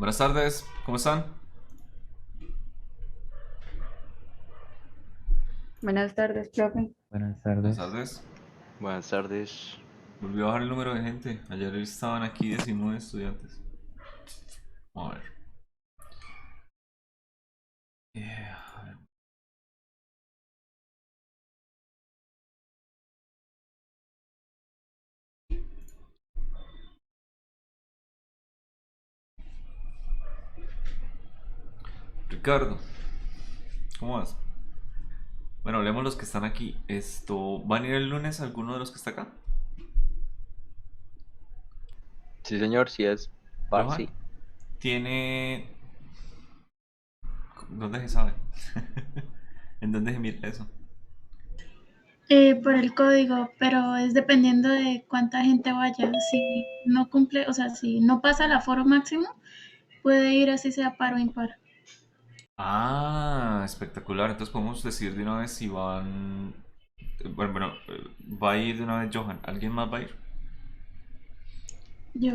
Buenas tardes, ¿cómo están? Buenas tardes, profe. Buenas Buenas tardes. tardes. Buenas tardes. Volvió a bajar el número de gente. Ayer estaban aquí 19 estudiantes. Vamos a ver. A ver. Ricardo, ¿cómo vas? Bueno, hablemos los que están aquí. ¿Van a ir el lunes alguno de los que está acá? Sí, señor, sí es par, Johan, sí. tiene... ¿Dónde se sabe? ¿En dónde se mira eso? Por el código, pero es dependiendo de cuánta gente vaya. Si no cumple, o sea, si no pasa el aforo máximo, puede ir así sea par o impar. Ah, espectacular. Entonces podemos decir de una vez si van... Bueno, va a ir de una vez Johan. ¿Alguien más va a ir? Yo,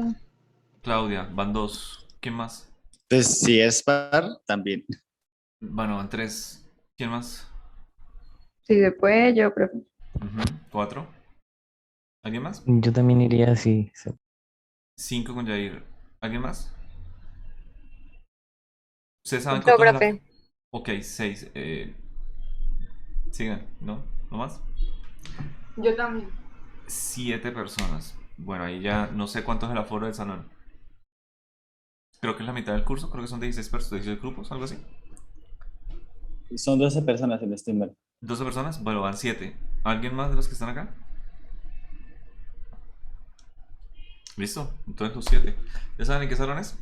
Claudia, van dos. ¿Quién más? Pues si es par, también. Bueno, van tres. ¿Quién más? Si se puede, yo, profe. Ujú, cuatro. ¿Alguien más? Yo también iría así. Cinco con Jair. ¿Alguien más? ¿Ustedes saben Yo, cuántos es la... profe. Ok, seis. Sigan, ¿no? ¿No más? Yo también. Siete personas. Bueno, ahí ya no sé cuánto es el aforo del salón. Creo que es la mitad del curso. Creo que son 16 personas, 16 grupos, algo así. Son 12 personas en este mal. 12 personas. Bueno, van siete. ¿Alguien más de los que están acá? Listo. Entonces los siete. ¿Ya saben en qué salón es?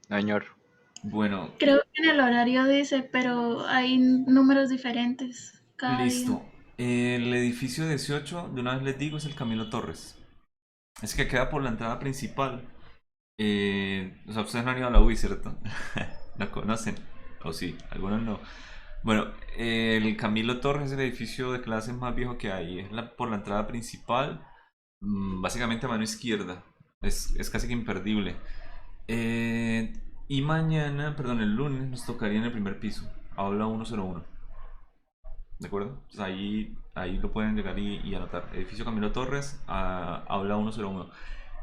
Señor. Bueno, creo que en el horario dice, pero hay números diferentes cada día. listo. El edificio 18, de una vez les digo, es el Camilo Torres. Es que queda por la entrada principal. O sea, ustedes no han ido a la UI, ¿cierto? ¿No conocen? O sí, algunos no. Bueno, el Camilo Torres es el edificio de clases más viejo que hay. Es por la entrada principal, básicamente a mano izquierda. Es casi que imperdible. Eh, y mañana, perdón, el lunes nos tocaría en el primer piso, aula 101. ¿De acuerdo? Entonces ahí lo pueden llegar y anotar. Edificio Camilo Torres, aula 101.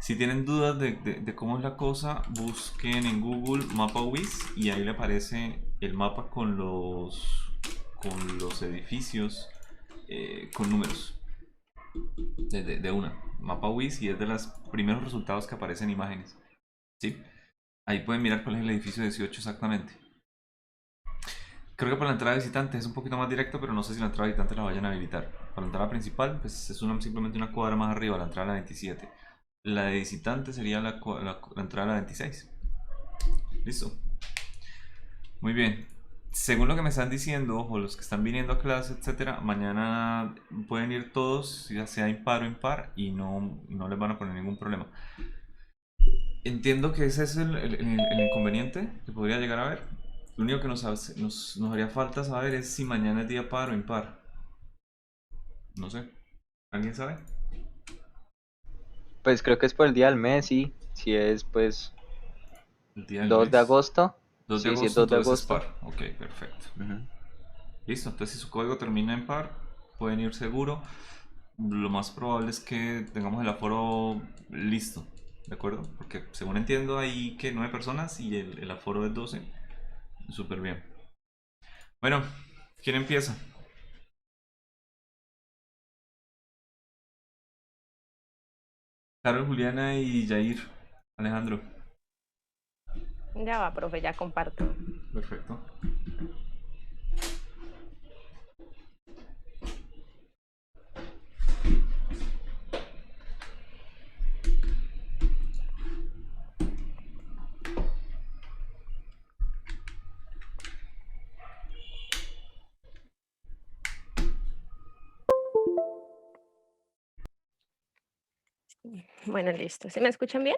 Si tienen dudas de cómo es la cosa, busquen en Google MapaWiz y ahí le aparece el mapa con los edificios con números de una. MapaWiz y es de los primeros resultados que aparecen imágenes. ¿Sí? Ahí pueden mirar cuál es el edificio 18 exactamente. Creo que para la entrada de visitantes es un poquito más directo, pero no sé si la entrada de visitantes la vayan a habilitar. Para la entrada principal, pues es simplemente una cuadra más arriba, la entrada a la 27. La de visitantes sería la entrada a la 26. Listo. Muy bien. Según lo que me están diciendo, o los que están viniendo a clase, etcétera, mañana pueden ir todos, ya sea impar o impar, y no les van a poner ningún problema. Entiendo que ese es el inconveniente que podría llegar a haber. Lo único que nos haría falta saber es si mañana es día par o impar. No sé. ¿Alguien sabe? Pues creo que es por el día del mes, sí. Si es pues El día del 2 de mes. agosto. 2 de Sí, sí es agosto, 2 de entonces es agosto. par. Ok, perfecto. Ujú. Listo, entonces si su código termina en par, pueden ir seguro. Lo más probable es que tengamos el aforo listo, ¿de acuerdo? Porque según entiendo hay que 9 personas y el aforo es 12. Súper bien. Bueno, ¿quién empieza? Carol, Juliana y Jair. Alejandro. Ya va, profe, ya comparto. Perfecto. Bueno, listo. ¿Se me escuchan bien?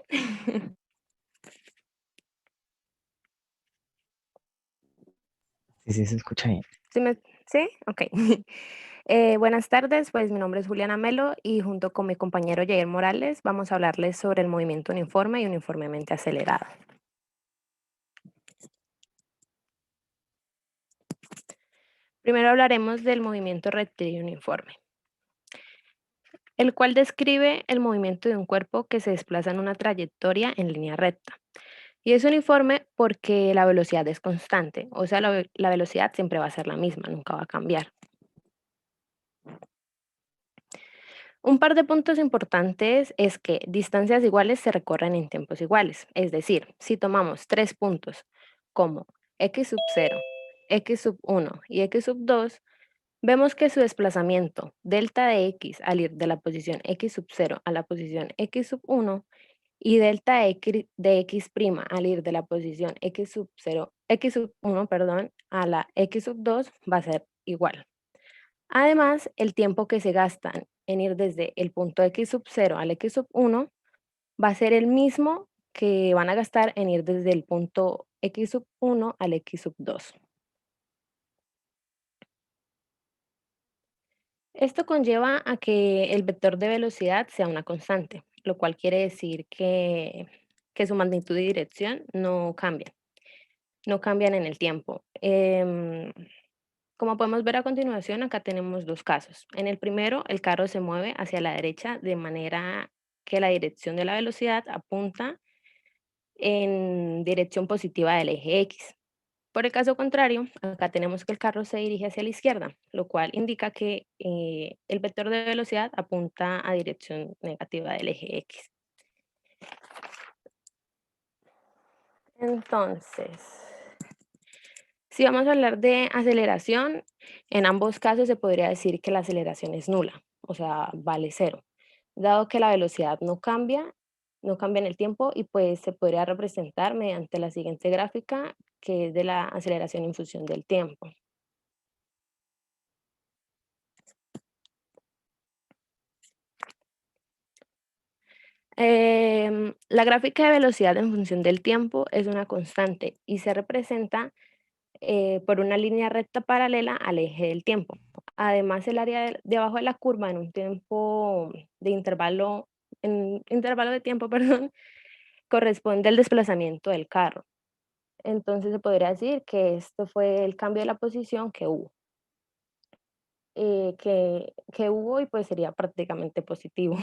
Sí, sí, se escucha bien. ¿Sí? ¿Sí? Ok. Buenas tardes, pues mi nombre es Juliana Melo y junto con mi compañero Jair Morales vamos a hablarles sobre el movimiento uniforme y uniformemente acelerado. Primero hablaremos del movimiento rectilíneo uniforme, el cual describe el movimiento de un cuerpo que se desplaza en una trayectoria en línea recta. Y es uniforme porque la velocidad es constante, o sea, la velocidad siempre va a ser la misma, nunca va a cambiar. Un par de puntos importantes es que distancias iguales se recorren en tiempos iguales. Es decir, si tomamos tres puntos como x sub 0, x sub 1 y x sub 2, vemos que su desplazamiento delta de x al ir de la posición x sub 0 a la posición x sub 1 y delta de x' al ir de la posición x sub 0, x sub 1, perdón, a la x sub 2 va a ser igual. Además, el tiempo que se gastan en ir desde el punto x sub 0 al x sub 1 va a ser el mismo que van a gastar en ir desde el punto x sub 1 al x sub 2. Esto conlleva a que el vector de velocidad sea una constante, lo cual quiere decir que su magnitud y dirección no cambian en el tiempo. Como podemos ver a continuación, acá tenemos dos casos. En el primero, el carro se mueve hacia la derecha de manera que la dirección de la velocidad apunta en dirección positiva del eje X. Por el caso contrario, acá tenemos que el carro se dirige hacia la izquierda, lo cual indica que el vector de velocidad apunta a dirección negativa del eje X. Entonces, si vamos a hablar de aceleración, en ambos casos se podría decir que la aceleración es nula, o sea, vale cero, dado que la velocidad no cambia en el tiempo y pues se podría representar mediante la siguiente gráfica, que es de la aceleración en función del tiempo. La gráfica de velocidad en función del tiempo es una constante y se representa por una línea recta paralela al eje del tiempo. Además, el área de abajo de la curva en un tiempo de intervalo, en intervalo de tiempo, perdón, corresponde al desplazamiento del carro. Entonces se podría decir que esto fue el cambio de la posición que hubo. Que hubo y pues sería prácticamente positivo.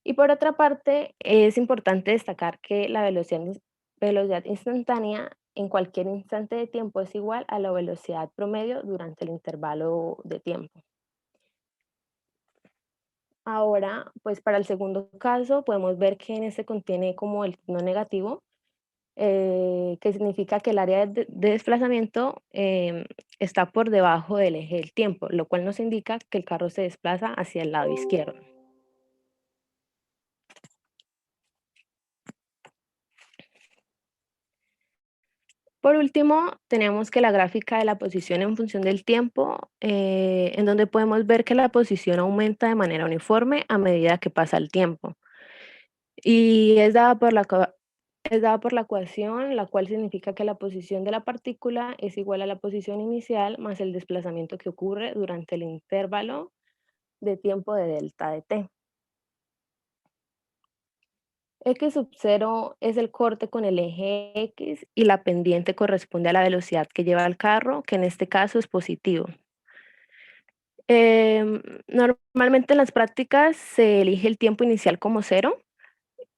Y por otra parte, es importante destacar que la velocidad instantánea en cualquier instante de tiempo es igual a la velocidad promedio durante el intervalo de tiempo. Ahora, pues para el segundo caso, podemos ver que en este contiene como el signo negativo, que significa que el área de desplazamiento está por debajo del eje del tiempo, lo cual nos indica que el carro se desplaza hacia el lado izquierdo. Por último, tenemos que la gráfica de la posición en función del tiempo, en donde podemos ver que la posición aumenta de manera uniforme a medida que pasa el tiempo. Y es dada por la ecuación, la cual significa que la posición de la partícula es igual a la posición inicial más el desplazamiento que ocurre durante el intervalo de tiempo de delta de t. X sub 0 es el corte con el eje X y la pendiente corresponde a la velocidad que lleva el carro, que en este caso es positivo. Normalmente en las prácticas se elige el tiempo inicial como 0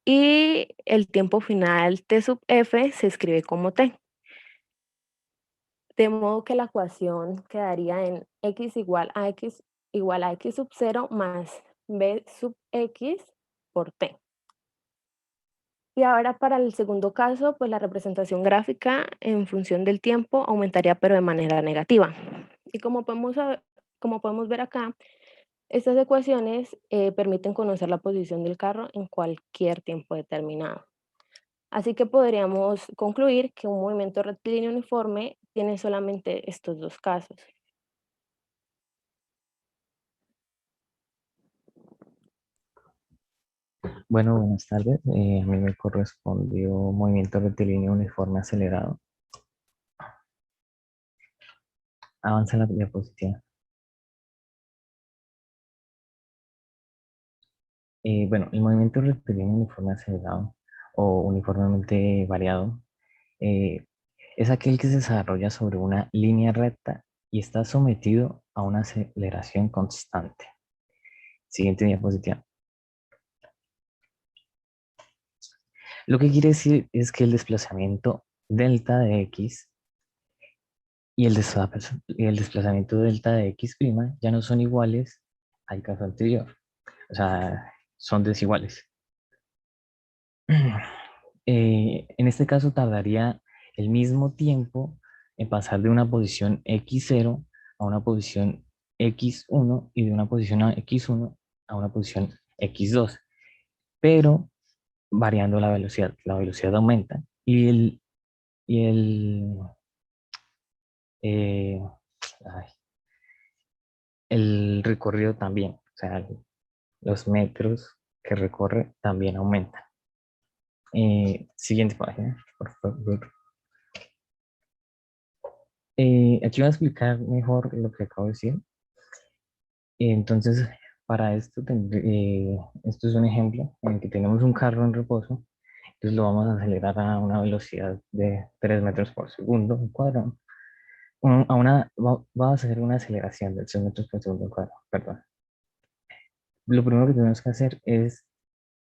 y el tiempo final t sub f se escribe como t. De modo que la ecuación quedaría en x igual a x sub 0 más b sub x por t. Y ahora para el segundo caso, pues la representación gráfica en función del tiempo aumentaría pero de manera negativa. Y como podemos ver acá, estas ecuaciones permiten conocer la posición del carro en cualquier tiempo determinado. Así que podríamos concluir que un movimiento rectilíneo uniforme tiene solamente estos dos casos. Bueno, buenas tardes. A mí me correspondió movimiento rectilíneo uniforme acelerado. Avanza la diapositiva. Bueno, el movimiento rectilíneo uniforme acelerado o uniformemente variado es aquel que se desarrolla sobre una línea recta y está sometido a una aceleración constante. Siguiente diapositiva. Lo que quiere decir es que el desplazamiento delta de x y el desplazamiento delta de x' ya no son iguales al caso anterior. O sea, son desiguales. En este caso tardaría el mismo tiempo en pasar de una posición x0 a una posición x1 y de una posición x1 a una posición x2, pero variando la velocidad. La velocidad aumenta y eh, ay, el recorrido también, o sea, los metros que recorre también aumentan. Siguiente página, por favor. Aquí voy a explicar mejor lo que acabo de decir. Entonces, para esto, esto es un ejemplo en el que tenemos un carro en reposo. Entonces lo vamos a acelerar a una velocidad de 3 metros por segundo al cuadrado. Va a hacer una aceleración de 3 metros por segundo al cuadrado, perdón. Lo primero que tenemos que hacer es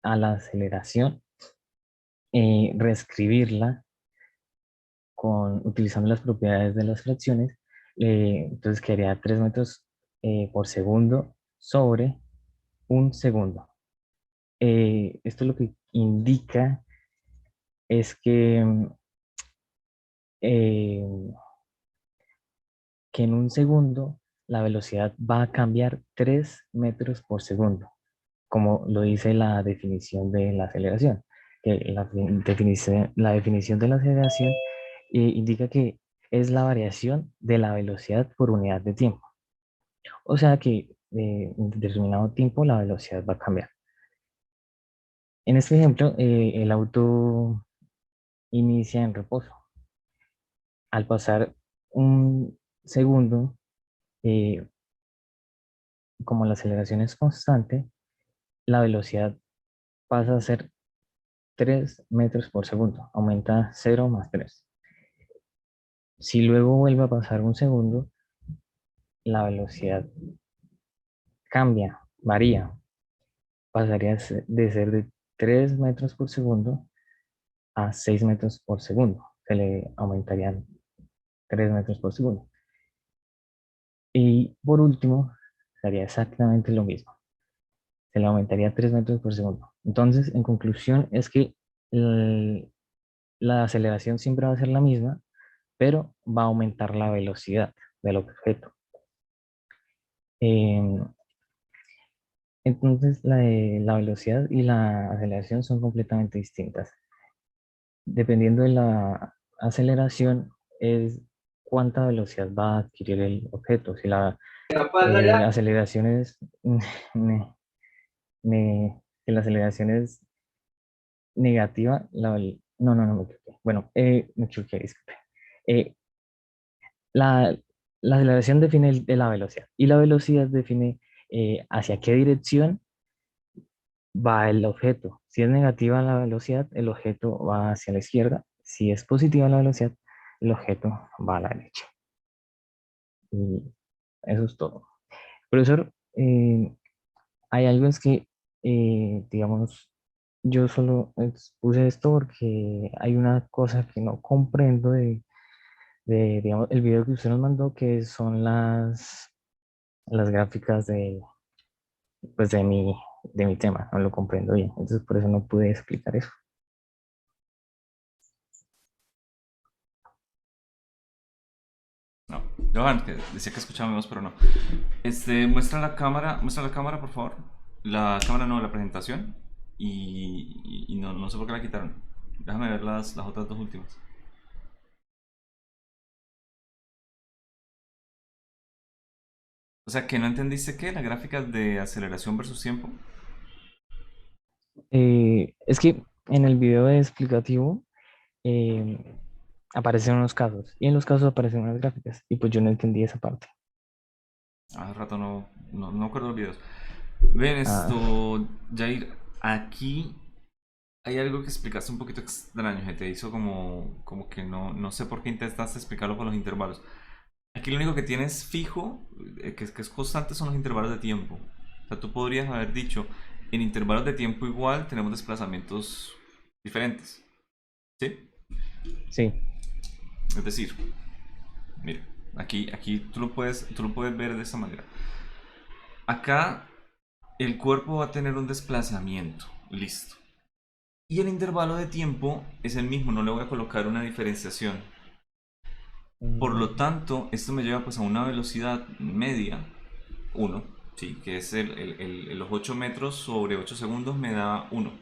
a la aceleración reescribirla utilizando las propiedades de las fracciones. Entonces quedaría 3 metros por segundo sobre un segundo. Esto lo que indica es eh, que en un segundo la velocidad va a cambiar 3 metros por segundo, como lo dice la definición de la aceleración. Que la definición de la aceleración indica que es la variación de la velocidad por unidad de tiempo. O sea que en determinado tiempo la velocidad va a cambiar. En este ejemplo, el auto inicia en reposo. Al pasar un segundo, eh, como la aceleración es constante, la velocidad pasa a ser 3 metros por segundo. Aumenta 0 más 3. Si luego vuelve a pasar un segundo, la velocidad cambia, varía. Pasaría de ser de 3 metros por segundo a 6 metros por segundo. Se le aumentarían 3 metros por segundo. Y por último, sería exactamente lo mismo. Se le aumentaría 3 metros por segundo. Entonces, en conclusión, es que la aceleración siempre va a ser la misma, pero va a aumentar la velocidad del objeto. Entonces, la velocidad y la aceleración son completamente distintas. Dependiendo de la aceleración, es cuánta velocidad va a adquirir el objeto. Si la aceleración es, si la aceleración es negativa, no me equivoqué. Bueno, me equivoqué, disculpe. Eh, la, la aceleración define la velocidad y la velocidad define hacia qué dirección va el objeto. Si es negativa la velocidad, el objeto va hacia la izquierda. Si es positiva la velocidad, el objeto va a la derecha. Y eso es todo. Profesor, hay algo es que, digamos, yo solo expuse esto porque hay una cosa que no comprendo digamos, el video que usted nos mandó, que son las gráficas pues de mi tema, no lo comprendo bien. Entonces, por eso no pude explicar eso. No, Johan, que decía que escuchaba mi voz, pero no. Muestra la cámara, por favor. La cámara no, la presentación. Y no sé por qué la quitaron. Déjame ver las otras dos últimas. O sea, que no entendiste qué, las gráficas de aceleración versus tiempo. Es que en el video explicativo eh, aparecen unos casos y en los casos aparecen unas gráficas y pues yo no entendí esa parte. Hace rato no me acuerdo los videos. Ven Ah, esto, Jair, aquí hay algo que explicaste un poquito extraño, que te hizo como que no sé por qué intentaste explicarlo con los intervalos. Aquí lo único que tienes fijo, que es constante, son los intervalos de tiempo. O sea, tú podrías haber dicho, en intervalos de tiempo igual tenemos desplazamientos diferentes. ¿Sí? sí, Es decir, mira, aquí tú lo puedes ver de esta manera. Acá el cuerpo va a tener un desplazamiento, listo. Y el intervalo de tiempo es el mismo, no le voy a colocar una diferenciación. Por lo tanto, esto me lleva pues a una velocidad media, 1, sí, que es los 8 metros sobre 8 segundos me da 1.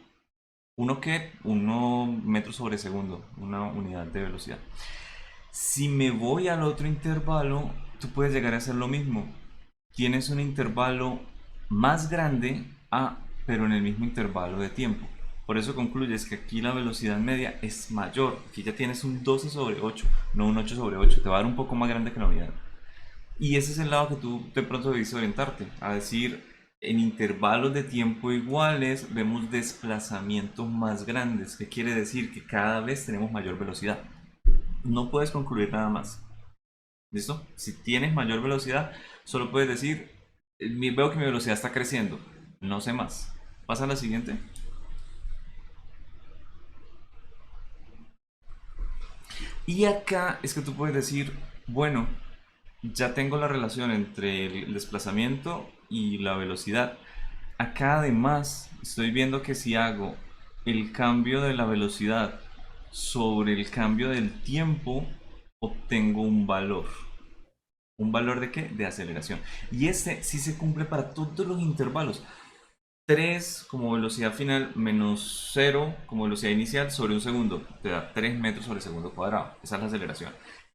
¿1 qué? 1 metro sobre segundo, una unidad de velocidad. Si me voy al otro intervalo, tú puedes llegar a hacer lo mismo. Tienes un intervalo más grande, pero en el mismo intervalo de tiempo. Por eso concluyes que aquí la velocidad media es mayor. Aquí ya tienes un 12 sobre 8, no un 8 sobre 8. Te va a dar un poco más grande que la unidad. Y ese es el lado que tú de pronto debiste orientarte. A decir, en intervalos de tiempo iguales vemos desplazamientos más grandes. ¿Qué quiere decir? Que cada vez tenemos mayor velocidad. No puedes concluir nada más. ¿Listo? Si tienes mayor velocidad, solo puedes decir, veo que mi velocidad está creciendo. No sé más. Pasa a la siguiente. Y acá es que tú puedes decir, bueno, ya tengo la relación entre el desplazamiento y la velocidad. Acá además estoy viendo que si hago el cambio de la velocidad sobre el cambio del tiempo, obtengo un valor. ¿Un valor de qué? De aceleración. Y este sí se cumple para todos los intervalos. 3 como velocidad final menos 0 como velocidad inicial sobre un segundo. Te da 3 metros sobre segundo cuadrado. Esa es la aceleración.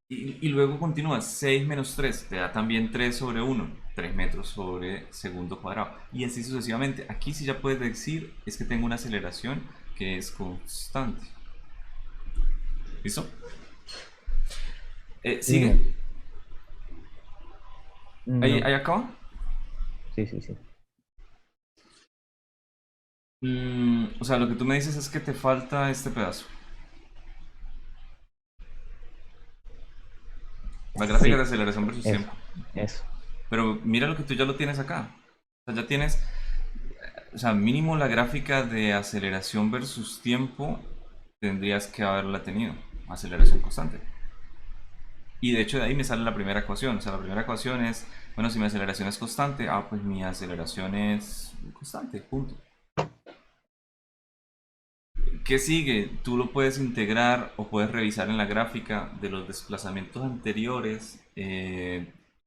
Y luego continúa 6 menos 3. Te da también 3 sobre 1. 3 metros sobre segundo cuadrado. Y así sucesivamente. Aquí sí ya puedes decir es que tengo una aceleración que es constante. ¿Listo? ¿Sigue? sí, ¿Ahí no, acaba? sí, sí, sí. O sea, lo que tú me dices es que te falta este pedazo. La gráfica de Sí, aceleración versus eso, tiempo. eso. Pero mira lo que tú ya lo tienes acá. O sea, ya tienes, o sea, mínimo la gráfica de aceleración versus tiempo tendrías que haberla tenido. Aceleración constante. Y de hecho de ahí me sale la primera ecuación. O sea, la primera ecuación es, bueno, si mi aceleración es constante, pues mi aceleración es constante, punto. ¿Qué sigue? Tú lo puedes integrar o puedes revisar en la gráfica de los desplazamientos anteriores.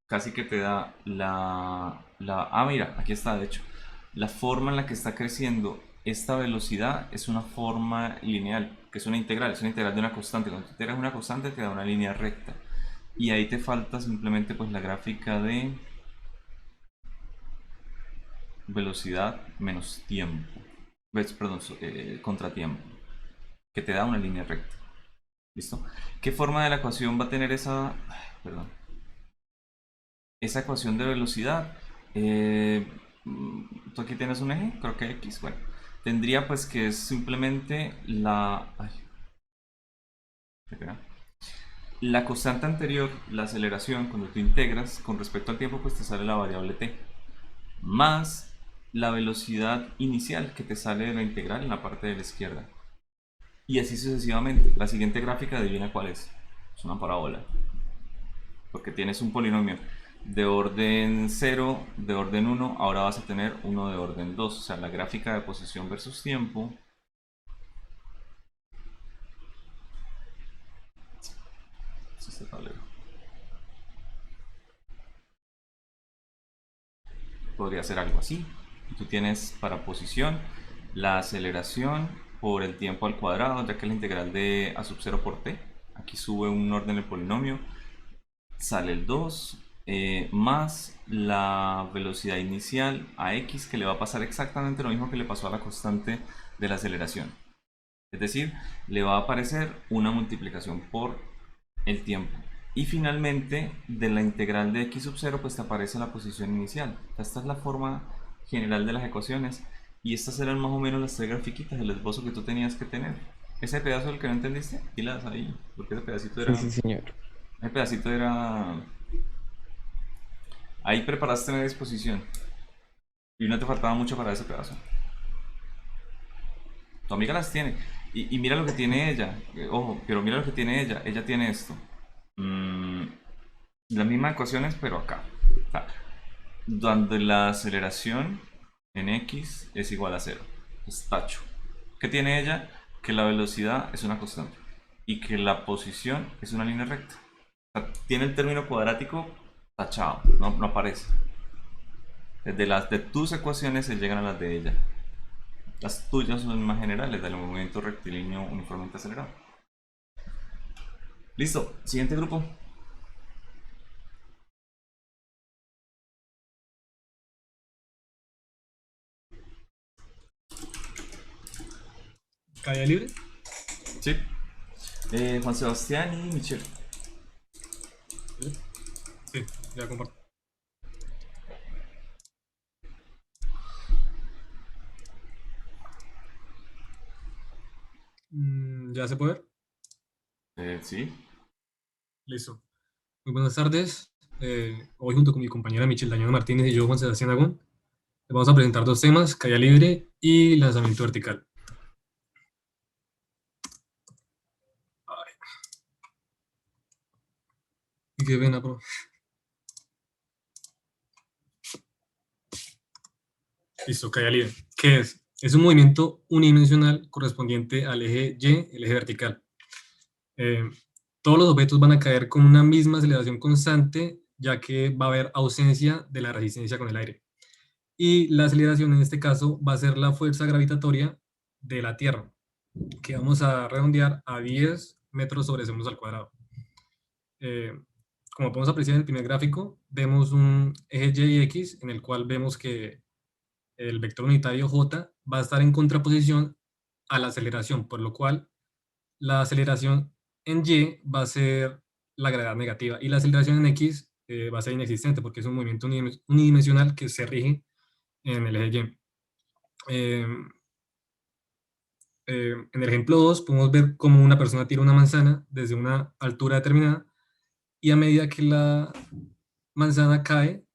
Casi que te da mira, aquí está de hecho. La forma en la que está creciendo esta velocidad es una forma lineal, que es una integral de una constante. Cuando tú integras una constante te da una línea recta. Y ahí te falta simplemente pues la gráfica de velocidad menos tiempo. Perdón, contratiempo, que te da una línea recta. ¿Listo? ¿Qué forma de la ecuación va a tener perdón, esa ecuación de velocidad? Tú aquí tienes un eje, creo que X. Bueno, tendría pues que es simplemente la constante anterior, la aceleración, cuando tú integras con respecto al tiempo, pues te sale la variable t, más la velocidad inicial que te sale de la integral en la parte de la izquierda. Y así sucesivamente. La siguiente gráfica, adivina cuál es. Es una parábola. Porque tienes un polinomio de orden 0, de orden 1, ahora vas a tener uno de orden 2. O sea, la gráfica de posición versus tiempo. Este tablero podría ser algo así. Tú tienes para posición la aceleración por el tiempo al cuadrado, ya que es la integral de a sub 0 por t. Aquí sube un orden del polinomio, sale el 2, más la velocidad inicial a x, que le va a pasar exactamente lo mismo que le pasó a la constante de la aceleración. Es decir, le va a aparecer una multiplicación por el tiempo. Y finalmente, de la integral de x sub 0, pues te aparece la posición inicial. Esta es la forma general de las ecuaciones. Y estas eran más o menos las tres grafiquitas del esbozo que tú tenías que tener. Ese pedazo del que no entendiste, pilas ahí, porque ese pedacito era... Sí, sí, señor. Ese pedacito era... Ahí preparaste una disposición. Y no te faltaba mucho para ese pedazo. Tu amiga las tiene. Y mira lo que tiene ella. Ojo, pero mira lo que tiene ella. Ella tiene esto. Las mismas ecuaciones, pero acá. O sea, donde la aceleración en x es igual a 0. Es tacho. ¿Qué tiene ella? Que la velocidad es una constante. Y que la posición es una línea recta. O sea, tiene el término cuadrático tachado. No aparece. Desde las de tus ecuaciones se llegan a las de ella. Las tuyas son más generales, del movimiento rectilíneo uniformemente acelerado. Listo, siguiente grupo. ¿Caída libre? Sí. Juan Sebastián y Michelle. Sí, ya comparto. ¿Ya se puede ver? Sí. Listo. Muy buenas tardes. Hoy junto con mi compañera Michelle Dañona Martínez y yo, Juan Sebastián Agón, les vamos a presentar dos temas, caída libre y lanzamiento vertical. Ay. Y qué pena, bro. Listo, caída libre. ¿Qué es? Es un movimiento unidimensional correspondiente al eje Y, el eje vertical. Todos los objetos van a caer con una misma aceleración constante, ya que va a haber ausencia de la resistencia con el aire. Y la aceleración en este caso va a ser la fuerza gravitatoria de la Tierra, que vamos a redondear a 10 metros sobre segundos al cuadrado. Como podemos apreciar en el primer gráfico, vemos un eje Y y X en el cual vemos que el vector unitario J va a estar en contraposición a la aceleración, por lo cual la aceleración en Y va a ser la gravedad negativa y la aceleración en X va a ser inexistente porque es un movimiento unidimensional que se rige en el eje Y. En el ejemplo 2 podemos ver cómo una persona tira una manzana desde una altura determinada y a medida que la manzana cae,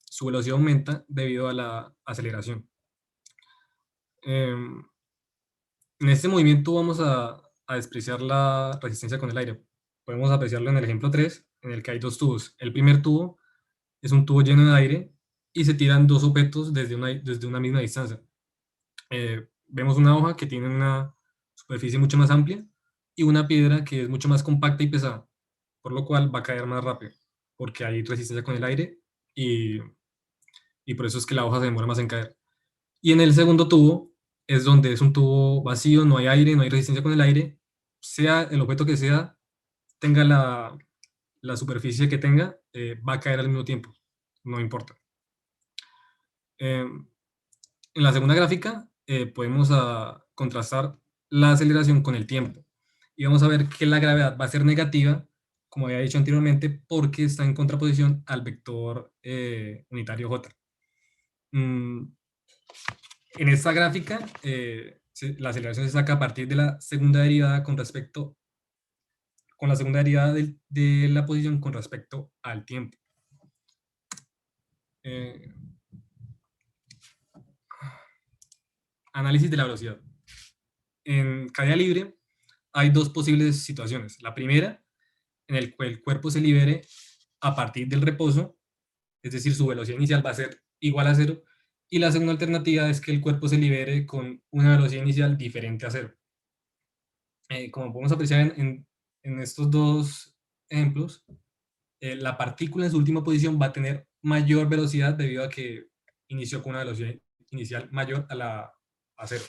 su velocidad aumenta debido a la aceleración. En este movimiento vamos a despreciar la resistencia con el aire. Podemos apreciarlo en el ejemplo 3, en el que hay dos tubos. El primer tubo es un tubo lleno de aire y se tiran dos objetos desde una misma distancia. Vemos una hoja que tiene una superficie mucho más amplia y una piedra que es mucho más compacta y pesada, por lo cual va a caer más rápido, porque hay resistencia con el aire y por eso es que la hoja se demora más en caer. Y en el segundo tubo es donde es un tubo vacío, no hay aire, no hay resistencia con el aire, sea el objeto que sea, tenga la superficie que tenga, va a caer al mismo tiempo, no importa. En la segunda gráfica podemos contrastar la aceleración con el tiempo. Y vamos a ver que la gravedad va a ser negativa, como había dicho anteriormente, porque está en contraposición al vector unitario J. En esta gráfica, la aceleración se saca a partir de la segunda derivada con la segunda derivada de la posición con respecto al tiempo. Análisis de la velocidad. En caída libre hay dos posibles situaciones. La primera, en el que el cuerpo se libere a partir del reposo, es decir, su velocidad inicial va a ser igual a 0, y la segunda alternativa es que el cuerpo se libere con una velocidad inicial diferente a 0. Como podemos apreciar en estos dos ejemplos, la partícula en su última posición va a tener mayor velocidad debido a que inició con una velocidad inicial mayor a 0.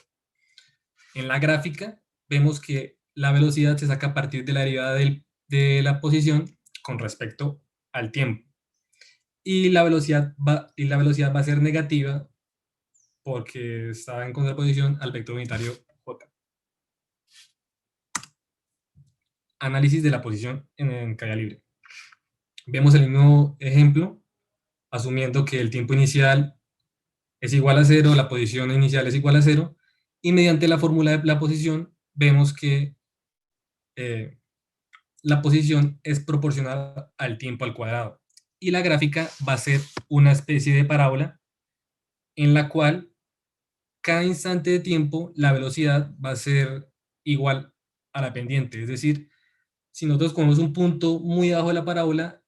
En la gráfica vemos que la velocidad se saca a partir de la derivada de la posición con respecto al tiempo. Y la velocidad va a ser negativa porque está en contraposición al vector unitario J. Análisis de la posición en caída libre. Vemos el mismo ejemplo, asumiendo que el tiempo inicial es igual a 0, la posición inicial es igual a 0, y mediante la fórmula de la posición vemos que la posición es proporcional al tiempo al cuadrado. Y la gráfica va a ser una especie de parábola en la cual cada instante de tiempo la velocidad va a ser igual a la pendiente. Es decir, si nosotros cogemos un punto muy abajo de la parábola,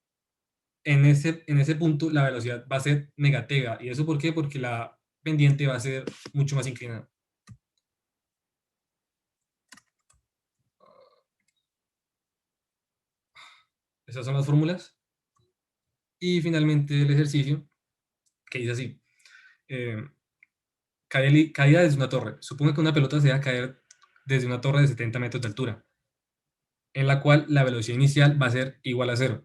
en ese punto la velocidad va a ser negativa. ¿Y eso por qué? Porque la pendiente va a ser mucho más inclinada. Esas son las fórmulas. Y finalmente el ejercicio, que dice así. Caída desde una torre. Suponga que una pelota se va a caer desde una torre de 70 metros de altura, en la cual la velocidad inicial va a ser igual a 0.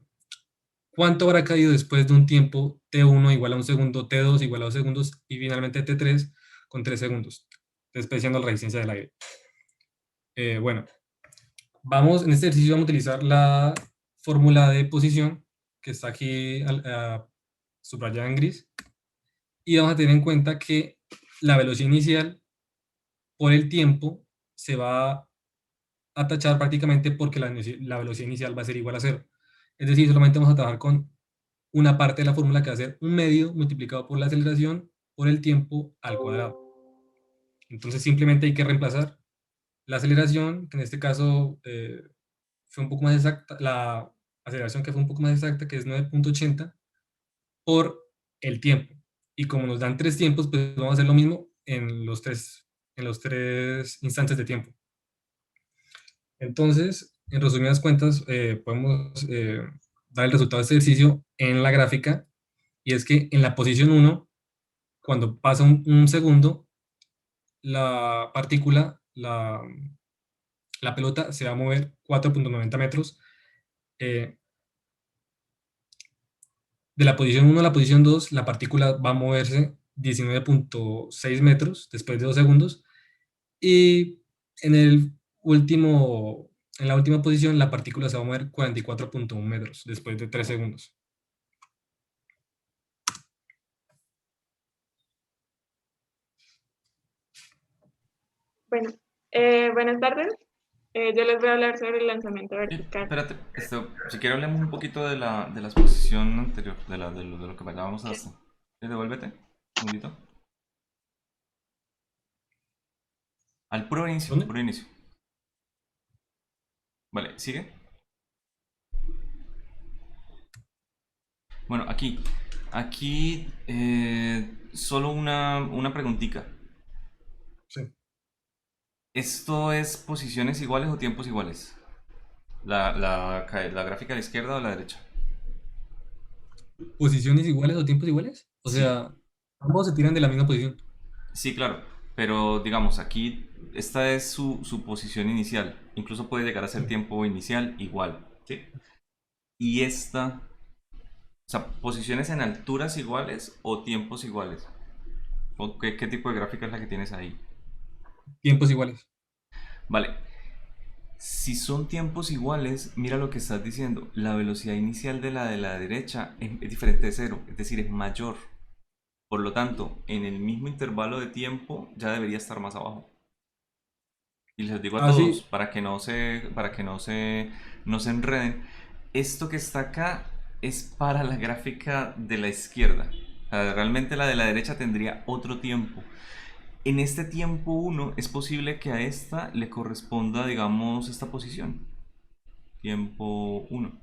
¿Cuánto habrá caído después de un tiempo t1 igual a 1 segundo, t2 igual a 2 segundos y finalmente t3 con 3 segundos, despreciando la resistencia del aire? Bueno, en este ejercicio vamos a utilizar la fórmula de posición que está aquí subrayada en gris, y vamos a tener en cuenta que la velocidad inicial por el tiempo se va a tachar prácticamente porque la velocidad inicial va a ser igual a 0. Es decir, solamente vamos a trabajar con una parte de la fórmula que va a ser un medio multiplicado por la aceleración por el tiempo al cuadrado. Entonces simplemente hay que reemplazar la aceleración, que en este caso fue un poco más exacta, la aceleración que fue un poco más exacta, que es 9.80, por el tiempo. Y como nos dan 3 tiempos, pues vamos a hacer lo mismo en los tres instantes de tiempo. Entonces, en resumidas cuentas, podemos dar el resultado de este ejercicio en la gráfica, y es que en la posición 1, cuando pasa un segundo, la partícula, la pelota se va a mover 4.90 metros. De la posición 1 a la posición 2, la partícula va a moverse 19.6 metros después de 2 segundos. Y en la última posición, la partícula se va a mover 44.1 metros después de 3 segundos. Bueno, buenas tardes. Yo les voy a hablar sobre el lanzamiento vertical. Espérate, si quiero hablemos un poquito de la exposición anterior, de lo que vayábamos hasta. Devuélvete, un poquito. Al puro inicio, ¿Dónde? puro inicio. Vale, sigue. Bueno, aquí solo una preguntita. Sí. ¿Esto es posiciones iguales o tiempos iguales? ¿La gráfica a la izquierda o a la derecha? ¿Posiciones iguales o tiempos iguales? O Sí. sea, ambos se tiran de la misma posición. Sí, claro, pero digamos, aquí esta es su posición inicial. Incluso puede llegar a ser tiempo inicial igual, ¿sí? Y esta, o sea, posiciones en alturas iguales o tiempos iguales. ¿O qué tipo de gráfica es la que tienes ahí? Tiempos iguales. Vale. Si son tiempos iguales, mira lo que estás diciendo. La velocidad inicial de la derecha es diferente de 0, es decir, es mayor. Por lo tanto, en el mismo intervalo de tiempo ya debería estar más abajo. Y les digo a todos, Sí. para que no se enreden, esto que está acá es para la gráfica de la izquierda. O sea, realmente la de la derecha tendría otro tiempo. En este tiempo 1 es posible que a esta le corresponda, digamos, esta posición. Tiempo 1.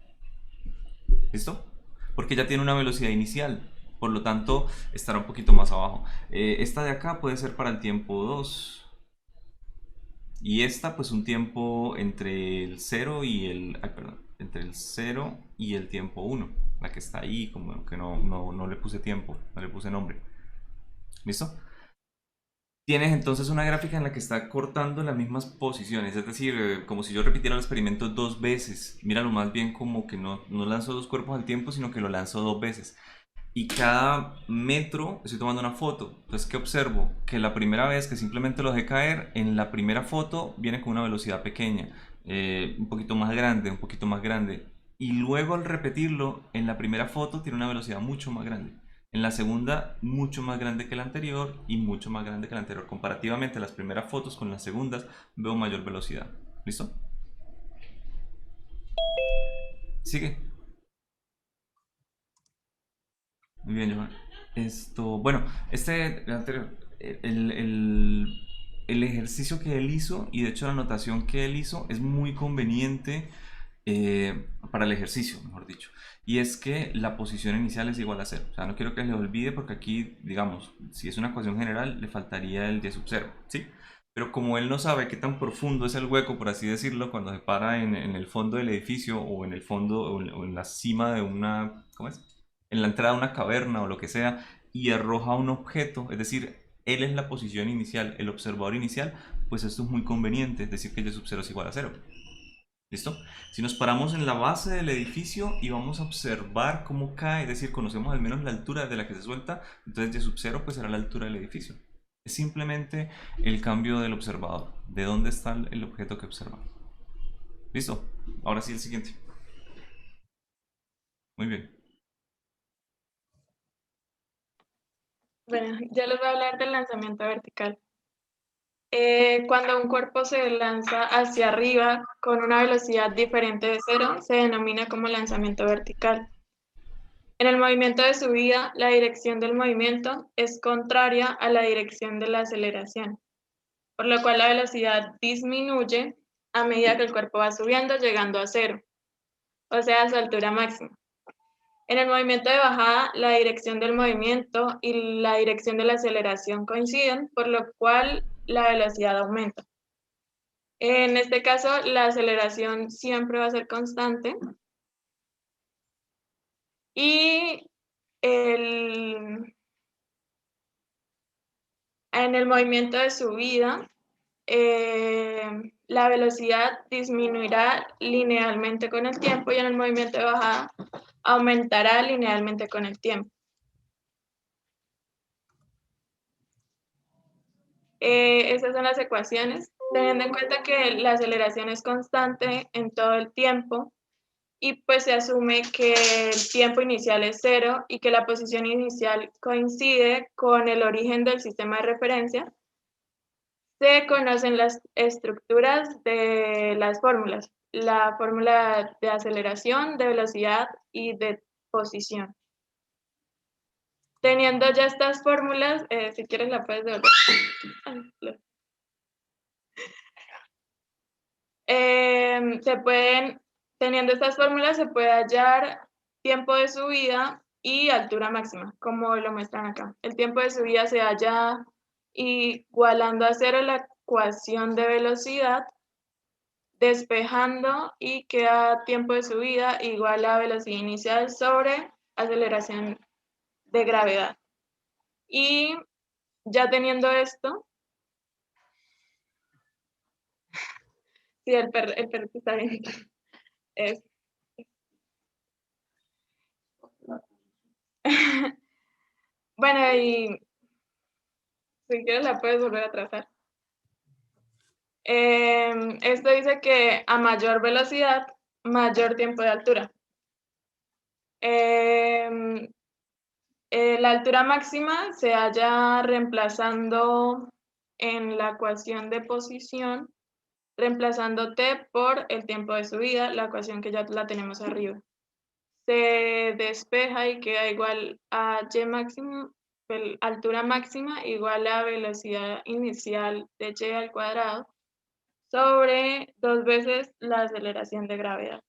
¿Listo? Porque ya tiene una velocidad inicial. Por lo tanto, estará un poquito más abajo. Esta de acá puede ser para el tiempo 2. Y esta, pues un tiempo entre el 0 y el... Ay, perdón. Entre el 0 y el tiempo 1. La que está ahí, como que no le puse tiempo, no le puse nombre. ¿Listo? Tienes entonces una gráfica en la que está cortando las mismas posiciones, es decir, como si yo repitiera el experimento 2 veces. Míralo más bien como que no lanzo 2 cuerpos al tiempo, sino que lo lanzo 2 veces. Y cada metro estoy tomando una foto. Entonces, ¿qué observo? Que la primera vez que simplemente lo dejé caer, en la primera foto viene con una velocidad pequeña, un poquito más grande, un poquito más grande. Y luego al repetirlo, en la primera foto tiene una velocidad mucho más grande. En En la segunda, mucho más grande que la anterior y mucho más grande que la anterior. Comparativamente, las primeras fotos con las segundas veo mayor velocidad. ¿Listo? Sigue. Muy bien, Johan. Bueno, el anterior, el ejercicio que él hizo y de hecho la anotación que él hizo es muy conveniente para el ejercicio, mejor dicho. Y es que la posición inicial es igual a 0. O sea, no quiero que le olvide porque aquí, digamos, si es una ecuación general, le faltaría el y sub 0, ¿sí? Pero como él no sabe qué tan profundo es el hueco, por así decirlo, cuando se para en el fondo del edificio o en el fondo o en la cima de una, ¿cómo es? En la entrada de una caverna o lo que sea, y arroja un objeto, es decir, él es la posición inicial, el observador inicial, pues esto es muy conveniente, es decir que y sub 0 es igual a 0. ¿Listo? Si nos paramos en la base del edificio y vamos a observar cómo cae, es decir, conocemos al menos la altura de la que se suelta, entonces y sub 0 pues será la altura del edificio. Es simplemente el cambio del observador, de dónde está el objeto que observa. ¿Listo? Ahora sí el siguiente. Muy bien. Bueno, ya les voy a hablar del lanzamiento vertical. Cuando un cuerpo se lanza hacia arriba con una velocidad diferente de 0, se denomina como lanzamiento vertical. En el movimiento de subida, la dirección del movimiento es contraria a la dirección de la aceleración, por lo cual la velocidad disminuye a medida que el cuerpo va subiendo, llegando a 0, o sea, a su altura máxima. En el movimiento de bajada, la dirección del movimiento y la dirección de la aceleración coinciden, por lo cual la velocidad aumenta. En este caso, la aceleración siempre va a ser constante. Y en el movimiento de subida, la velocidad disminuirá linealmente con el tiempo y en el movimiento de bajada aumentará linealmente con el tiempo. Esas son las ecuaciones, teniendo en cuenta que la aceleración es constante en todo el tiempo y pues se asume que el tiempo inicial es 0 y que la posición inicial coincide con el origen del sistema de referencia. Se conocen las estructuras de las fórmulas, la fórmula de aceleración, de velocidad y de posición. Teniendo ya estas fórmulas, si quieres la puedes devolver. Teniendo estas fórmulas se puede hallar tiempo de subida y altura máxima, como lo muestran acá. El tiempo de subida se halla igualando a 0 la ecuación de velocidad, despejando y queda tiempo de subida igual a velocidad inicial sobre aceleración de gravedad. Y ya teniendo esto, sí, el perro está bien. Bueno, y si quieres la puedes volver a trazar. Esto dice que a mayor velocidad, mayor tiempo de altura. La altura máxima se halla reemplazando en la ecuación de posición, reemplazando t por el tiempo de subida, la ecuación que ya la tenemos arriba. Se despeja y queda igual a y máximo, altura máxima igual a velocidad inicial de y al cuadrado sobre 2 veces la aceleración de gravedad.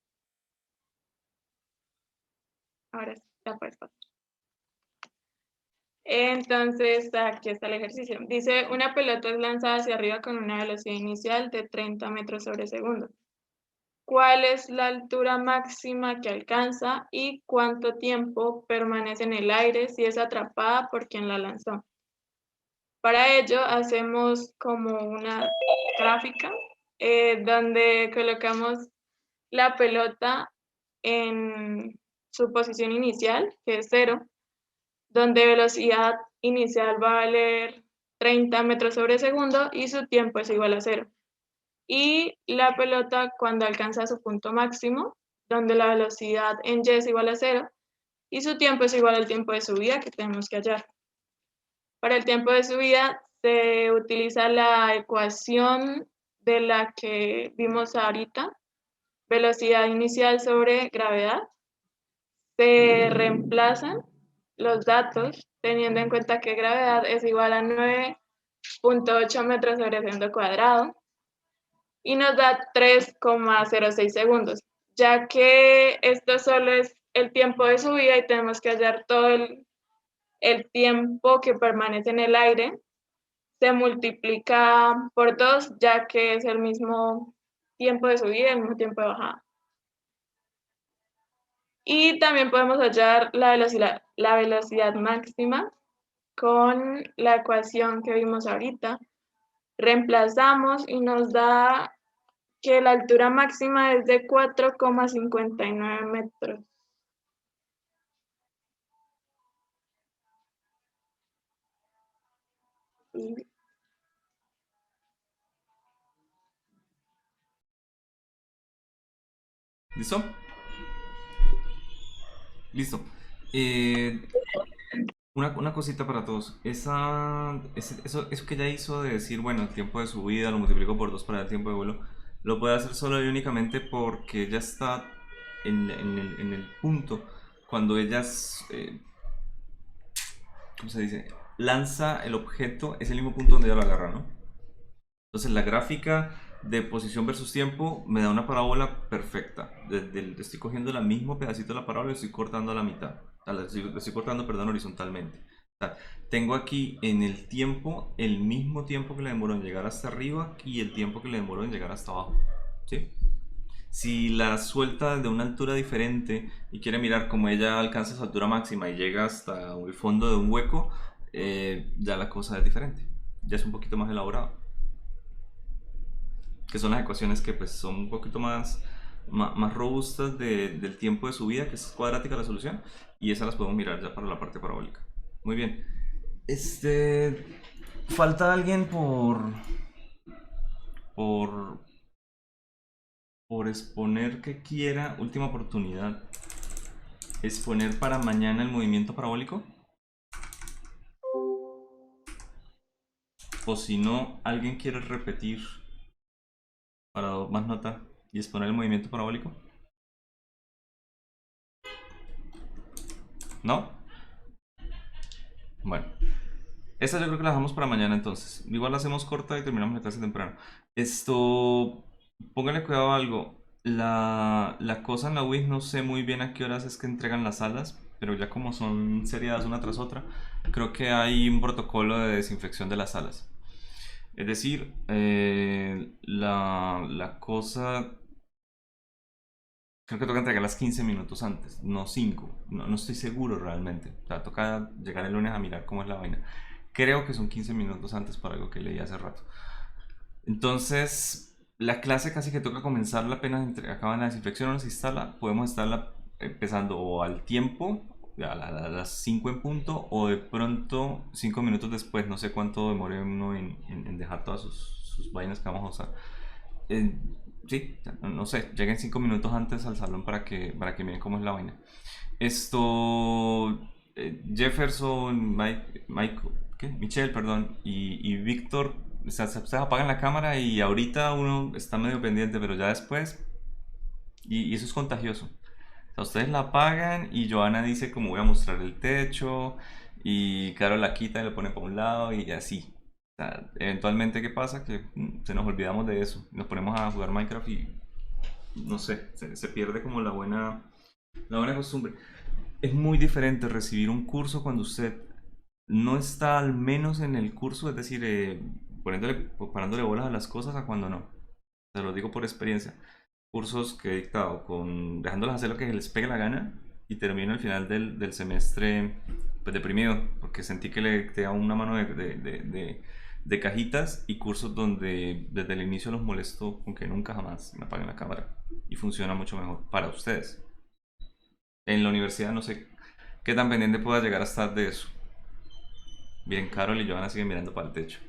Ahora sí, la puedes pasar. Entonces, aquí está el ejercicio. Dice, una pelota es lanzada hacia arriba con una velocidad inicial de 30 metros sobre segundo. ¿Cuál es la altura máxima que alcanza y cuánto tiempo permanece en el aire si es atrapada por quien la lanzó? Para ello, hacemos como una gráfica donde colocamos la pelota en su posición inicial, que es 0, donde velocidad inicial va a valer 30 metros sobre segundo y su tiempo es igual a 0. Y la pelota cuando alcanza su punto máximo, donde la velocidad en y es igual a 0, y su tiempo es igual al tiempo de subida que tenemos que hallar. Para el tiempo de subida se utiliza la ecuación de la que vimos ahorita, velocidad inicial sobre gravedad. Se reemplazan los datos teniendo en cuenta que gravedad es igual a 9.8 metros sobre segundo cuadrado y nos da 3,06 segundos, ya que esto solo es el tiempo de subida y tenemos que hallar todo el tiempo que permanece en el aire. Se multiplica por 2, ya que es el mismo tiempo de subida y el mismo tiempo de bajada. Y también podemos hallar la velocidad máxima con la ecuación que vimos ahorita. Reemplazamos y nos da que la altura máxima es de 4,59 metros. ¿Listo? Listo. Una cosita para todos. Eso que ya hizo de decir, bueno, el tiempo de subida lo multiplico por 2 para el tiempo de vuelo, lo puede hacer solo y únicamente porque ya está en el punto cuando ella ¿cómo se dice? Lanza el objeto, es el mismo punto donde ella lo agarra, ¿no? Entonces la gráfica de posición versus tiempo me da una parábola perfecta. Estoy cogiendo el mismo pedacito de la parábola y estoy cortando a la mitad. Estoy cortando, perdón, horizontalmente. O sea, tengo aquí en el tiempo el mismo tiempo que le demoró en llegar hasta arriba y el tiempo que le demoró en llegar hasta abajo. ¿Sí? Si la suelta de una altura diferente y quiere mirar cómo ella alcanza su altura máxima y llega hasta el fondo de un hueco, ya la cosa es diferente. Ya es un poquito más elaborado. Que son las ecuaciones que pues son un poquito más robustas del tiempo de subida, que es cuadrática la solución, y esas las podemos mirar ya para la parte parabólica. Muy bien. Falta alguien por exponer que quiera, última oportunidad, exponer para mañana el movimiento parabólico. O si no, alguien quiere repetir para dar más nota y exponer el movimiento parabólico. ¿No? Bueno, esta yo creo que la dejamos para mañana entonces. Igual la hacemos corta y terminamos la clase temprano. Póngale cuidado a algo. La cosa en la UIS no sé muy bien a qué horas es que entregan las salas, pero ya como son seriadas una tras otra, creo que hay un protocolo de desinfección de las salas. Es decir, la cosa creo que toca entregarlas 15 minutos antes, no 5. No estoy seguro realmente. O sea, toca llegar el lunes a mirar cómo es la vaina. Creo que son 15 minutos antes para algo que leí hace rato. Entonces, la clase casi que toca comenzarla apenas acaban la desinfección o no se instala. Podemos estarla empezando o al tiempo, a las 5 en punto, o de pronto 5 minutos después. No sé cuánto demore uno en dejar todas sus vainas que vamos a usar. Sí, no sé, lleguen 5 minutos antes al salón para que miren cómo es la vaina. Jefferson, Michelle, perdón, y Víctor, se apagan la cámara y ahorita uno está medio pendiente, pero ya después, y eso es contagioso. O sea, ustedes la apagan y Joana dice como voy a mostrar el techo, y Carol la quita y lo pone para un lado y así. O sea, eventualmente, ¿qué pasa? Que se nos olvidamos de eso. Nos ponemos a jugar Minecraft y no sé, se pierde como la buena costumbre. Es muy diferente recibir un curso cuando usted no está al menos en el curso, es decir, parándole bolas a las cosas a cuando no. Se lo digo por experiencia. Cursos que he dictado dejándolos hacer lo que les pegue la gana y termino al final del semestre pues deprimido porque sentí que le quedaba una mano de cajitas, y cursos donde desde el inicio los molesto con que nunca jamás me apaguen la cámara y funciona mucho mejor para ustedes. En la universidad no sé qué tan pendiente pueda llegar a estar de eso. Bien, Carol y Johanna siguen mirando para el techo.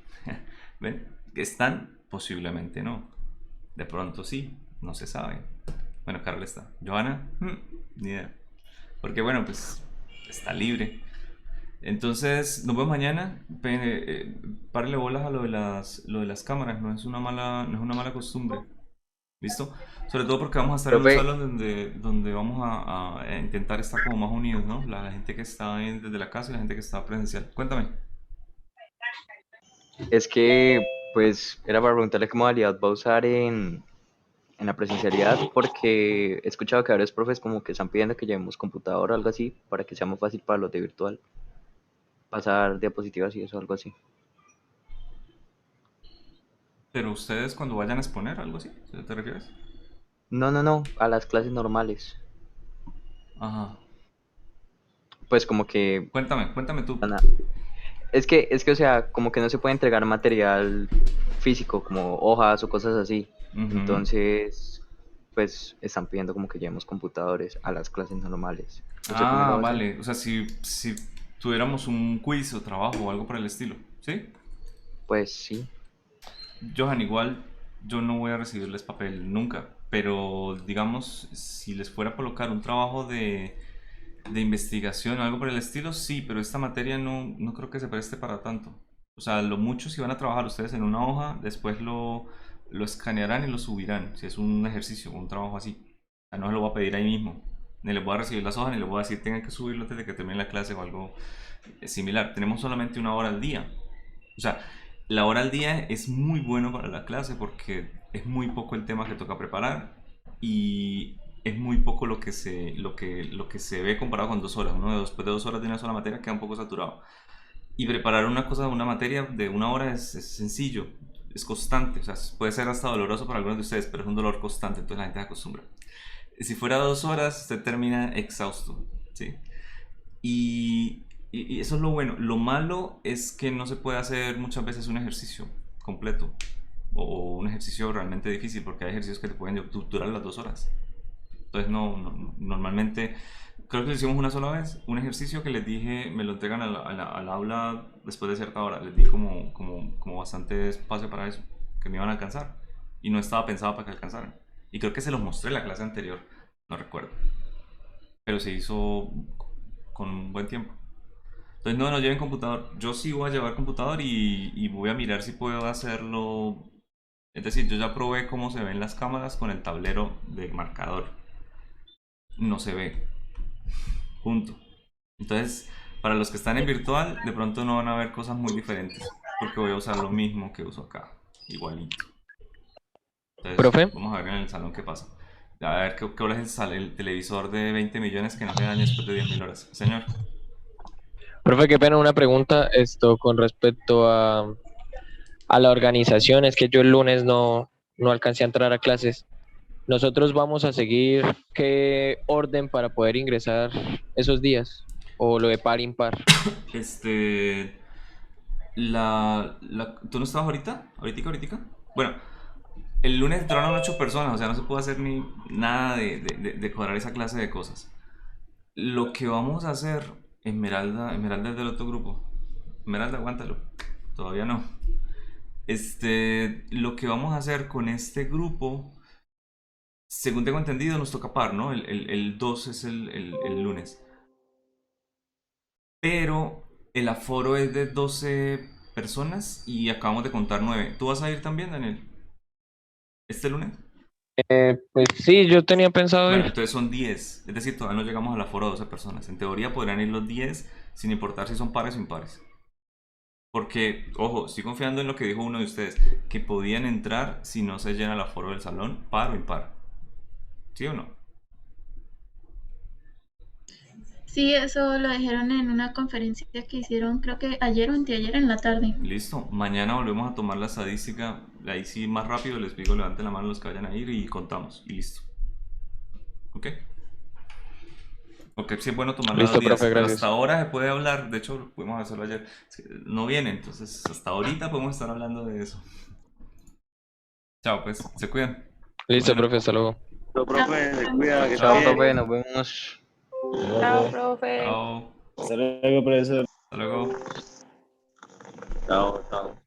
¿Ven? ¿Que están? Posiblemente no. De pronto sí, no se sabe. Bueno, Carol está. Johanna, ni idea. Porque bueno, pues está libre. Entonces, nos vemos mañana. Párele bolas a lo de las cámaras, no es una mala costumbre. ¿Listo? Sobre todo porque vamos a estar en un Profe. salón donde vamos a intentar estar como más unidos, ¿no? La gente que está desde la casa y la gente que está presencial. Cuéntame. Es que, pues, era para preguntarle qué modalidad va a usar en la presencialidad, porque he escuchado que varios profes como que están pidiendo que llevemos computador o algo así, para que sea más fácil para los de virtual, pasar diapositivas y eso, algo así. Pero ustedes cuando vayan a exponer, algo así, ¿te refieres? No, a las clases normales. Ajá. Pues como que Cuéntame tú. Es que, o sea, como que no se puede entregar material físico, como hojas o cosas así. Ujú. Entonces, pues están pidiendo como que llevemos computadores a las clases normales. ¿Usted cómo lo va a hacer? Vale. O sea, si tuviéramos un quiz o trabajo o algo por el estilo, ¿sí? Pues sí. Johan, igual yo no voy a recibirles papel nunca, pero digamos, si les fuera a colocar un trabajo de investigación o algo por el estilo, sí, pero esta materia no creo que se preste para tanto. O sea, lo mucho si van a trabajar ustedes en una hoja, después lo escanearán y lo subirán, si es un ejercicio o un trabajo así. O sea, no se lo voy a pedir ahí mismo. Ni les voy a recibir las hojas, ni les voy a decir tengan que subirlo antes de que termine la clase o algo similar. Tenemos solamente una hora al día. O sea, la hora al día es muy bueno para la clase porque es muy poco el tema que toca preparar y es muy poco lo que se ve comparado con 2 horas. Uno después de 2 horas de una sola materia queda un poco saturado. Y preparar una materia de una hora es sencillo, es constante. O sea, puede ser hasta doloroso para algunos de ustedes, pero es un dolor constante, entonces la gente se acostumbra. Si fuera 2 horas, usted termina exhausto, ¿sí? Y eso es lo bueno. Lo malo es que no se puede hacer muchas veces un ejercicio completo o un ejercicio realmente difícil porque hay ejercicios que te pueden durar las 2 horas. Entonces normalmente creo que lo hicimos una sola vez, un ejercicio que les dije, me lo entregan al aula después de cierta hora, les di como bastante espacio para eso, que me iban a alcanzar y no estaba pensado para que alcanzaran. Y creo que se los mostré en la clase anterior, no recuerdo, pero se hizo con un buen tiempo. Entonces no lleven computador, yo sí voy a llevar computador y voy a mirar si puedo hacerlo. Es decir, yo ya probé cómo se ven las cámaras con el tablero de marcador. No se ve. Punto. Entonces, para los que están en virtual, de pronto no van a ver cosas muy diferentes. Porque voy a usar lo mismo que uso acá. Igualito. Entonces, Profe. vamos a ver en el salón qué pasa. A ver qué horas sale el televisor de 20 millones que no se dañe después de 10.000 horas. Señor. Profe, qué pena, una pregunta con respecto a la organización. Es que yo el lunes no alcancé a entrar a clases. ¿Nosotros vamos a seguir qué orden para poder ingresar esos días? ¿O lo de par impar? ¿Tú no estabas ahorita? ¿Ahorita? Bueno, el lunes entraron 8 personas, o sea, no se puede hacer ni nada de cuadrar esa clase de cosas. Lo que vamos a hacer, Esmeralda es del otro grupo. Esmeralda, aguántalo. Todavía no. Lo que vamos a hacer con este grupo, según tengo entendido, nos toca par, ¿no? El 2 es el lunes. Pero el aforo es de 12 personas y acabamos de contar 9. ¿Tú vas a ir también, Daniel? ¿Este lunes? Pues sí, yo tenía pensado Bueno, ir. entonces son 10. Es decir, todavía no llegamos al aforo de 12 personas. En teoría podrían ir los 10 sin importar si son pares o impares. Porque, ojo, estoy confiando en lo que dijo uno de ustedes, que podían entrar si no se llena el aforo del salón, par o impar. ¿Sí o no? Sí, eso lo dijeron en una conferencia que hicieron, creo que ayer o anteayer en la tarde. Listo. Mañana volvemos a tomar la estadística. Ahí sí, más rápido les digo, levanten la mano los que vayan a ir y contamos. Y listo. ¿Ok? Porque sí es bueno tomar Listo, los días. profe, gracias. Hasta ahora se puede hablar. De hecho, pudimos hacerlo ayer. Es que no viene, entonces hasta ahorita podemos estar hablando de eso. Chao, pues. Se cuidan. Listo, Bueno. profe, hasta luego. No, profe, se cuida, que Chao, está bien. profe, nos vemos. Chao, profe. Chao. Hasta luego, profesor. Hasta luego. Chao, chao.